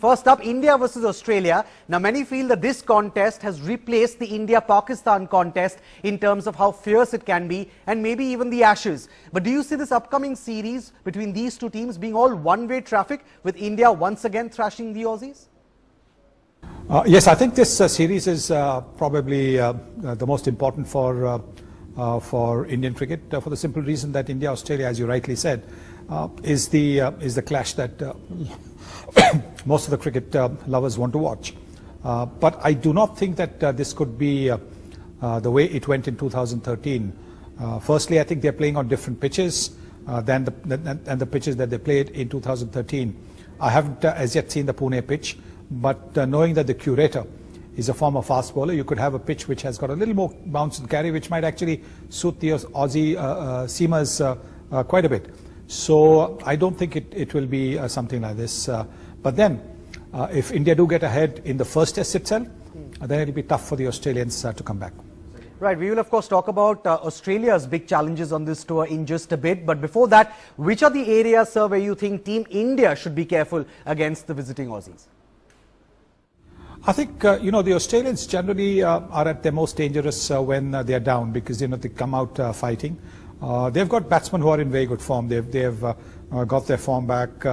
First up, India versus Australia. Now, many feel that this contest has replaced the India-Pakistan contest in terms of how fierce it can be and maybe even the Ashes. But do you see this upcoming series between these two teams being all one-way traffic with India once again thrashing the Aussies? Yes, I think this series is probably the most important for Indian cricket for the simple reason that India-Australia, as you rightly said, is the clash that most of the cricket lovers want to watch. But I do not think that this could be the way it went in 2013. Firstly, I think they're playing on different pitches than the pitches that they played in 2013. I haven't as yet seen the Pune pitch, but knowing that the curator is a former fast bowler, you could have a pitch which has got a little more bounce and carry, which might actually suit the Aussie seamers quite a bit. So I don't think it will be something like this. But then, if India do get ahead in the first test itself, then it will be tough for the Australians to come back. Right, we will of course talk about Australia's big challenges on this tour in just a bit. But before that, which are the areas, sir, where you think Team India should be careful against the visiting Aussies? I think, the Australians generally are at their most dangerous when they are down because, they come out fighting. They've got batsmen who are in very good form. They've got their form back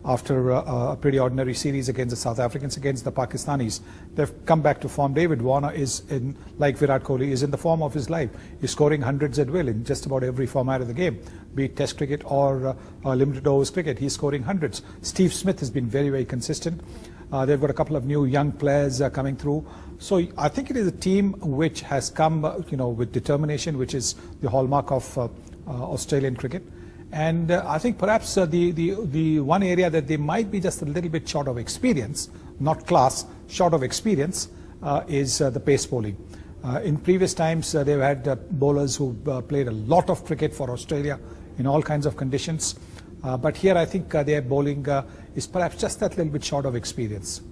after a pretty ordinary series against the South Africans, against the Pakistanis. They've come back to form. David Warner is, like Virat Kohli, is in the form of his life. He's scoring hundreds at will in just about every format of the game, be it Test cricket or limited overs cricket. He's scoring hundreds. Steve Smith has been very, very consistent. They've got a couple of new young players coming through. So I think it is a team which has come, with determination, which is the hallmark of Australian cricket. And I think perhaps the one area that they might be just a little bit short of experience, not class, short of experience, is the pace bowling. In previous times, they've had bowlers who played a lot of cricket for Australia in all kinds of conditions. But here I think their bowling is perhaps just that little bit short of experience.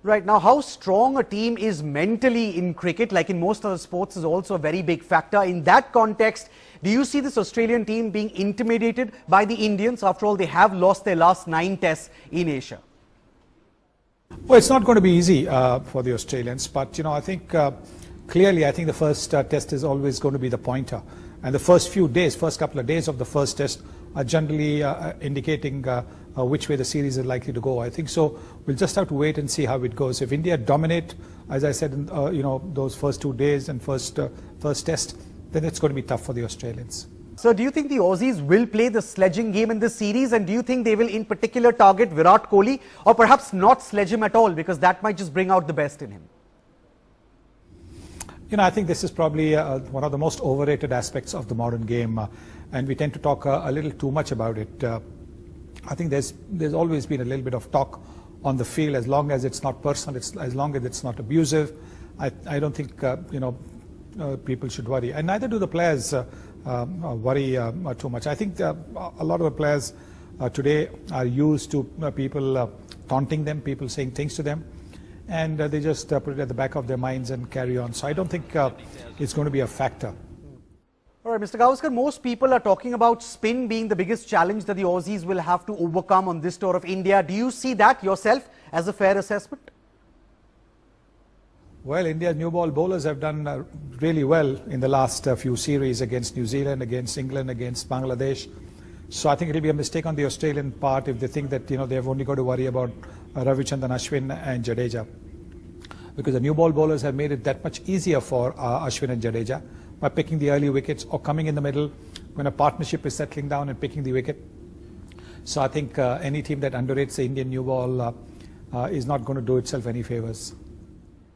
Right, now how strong a team is mentally in cricket, like in most other sports, is also a very big factor. In that context, do you see this Australian team being intimidated by the Indians? After all, they have lost their last 9 tests in Asia. Well, it's not going to be easy for the Australians, but I think clearly I think the first test is always going to be the pointer. And the first couple of days of the first test are generally indicating which way the series is likely to go. I think so. We'll just have to wait and see how it goes. If India dominate, as I said, in, those first 2 days and first test, then it's going to be tough for the Australians. So do you think the Aussies will play the sledging game in this series, and do you think they will in particular target Virat Kohli, or perhaps not sledge him at all, because that might just bring out the best in him? I think this is probably one of the most overrated aspects of the modern game, and we tend to talk a little too much about it. I think there's always been a little bit of talk on the field, as long as it's not personal, as long as it's not abusive. I don't think people should worry, and neither do the players worry too much. I think a lot of the players today are used to people taunting them, people saying things to them, and they just put it at the back of their minds and carry on. So I don't think it's going to be a factor. All right, Mr. Gavaskar, most people are talking about spin being the biggest challenge that the Aussies will have to overcome on this tour of India. Do you see that yourself as a fair assessment? Well, India's new ball bowlers have done really well in the last few series against New Zealand, against England, against Bangladesh. So I think it will be a mistake on the Australian part if they think that they've only got to worry about Ravichandran Ashwin and Jadeja, because the new ball bowlers have made it that much easier for Ashwin and Jadeja by picking the early wickets or coming in the middle when a partnership is settling down and picking the wicket. So I think any team that underrates the Indian new ball is not going to do itself any favours.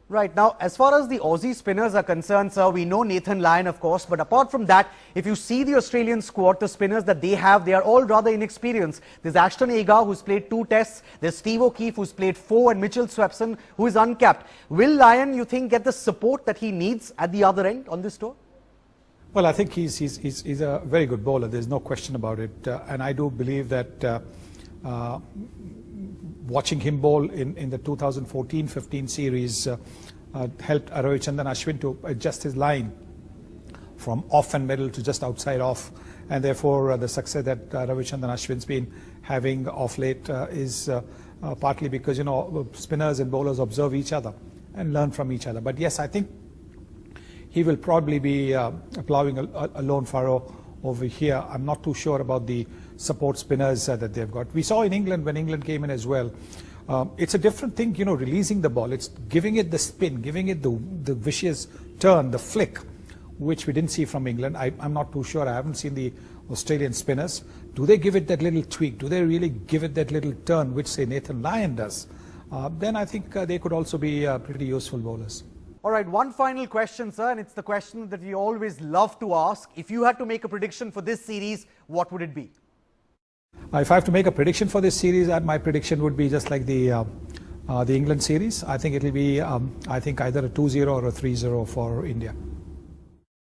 Right, now as far as the Aussie spinners are concerned, sir, we know Nathan Lyon, of course, but apart from that, if you see the Australian squad, the spinners that they are all rather inexperienced. There's Ashton Agar, who's played 2 tests, there's Steve O'Keefe, who's played 4, and Mitchell Swepson, who is uncapped. Will Lyon, you think, get the support that he needs at the other end on this tour? Well, I think he's a very good bowler, there's no question about it, and I do believe that watching him bowl in the 2014-15 series helped Ravichandran Ashwin to adjust his line from off and middle to just outside off, and therefore the success that Ravichandran Ashwin's been having off late is partly because, spinners and bowlers observe each other and learn from each other. But yes, I think he will probably be plowing a lone furrow over here. I'm not too sure about the support spinners that they've got. We saw in England, when England came in as well, it's a different thing, releasing the ball. It's giving it the spin, giving it the vicious turn, the flick, which we didn't see from England. I'm not too sure. I haven't seen the Australian spinners. Do they give it that little tweak? Do they really give it that little turn, which, say, Nathan Lyon does? Then I think they could also be pretty useful bowlers. All right, one final question, sir, and it's the question that we always love to ask. If you had to make a prediction for this series, what would it be? If I have to make a prediction for this series, my prediction would be just like the England series. I think it will be, either a 2-0 or a 3-0 for India.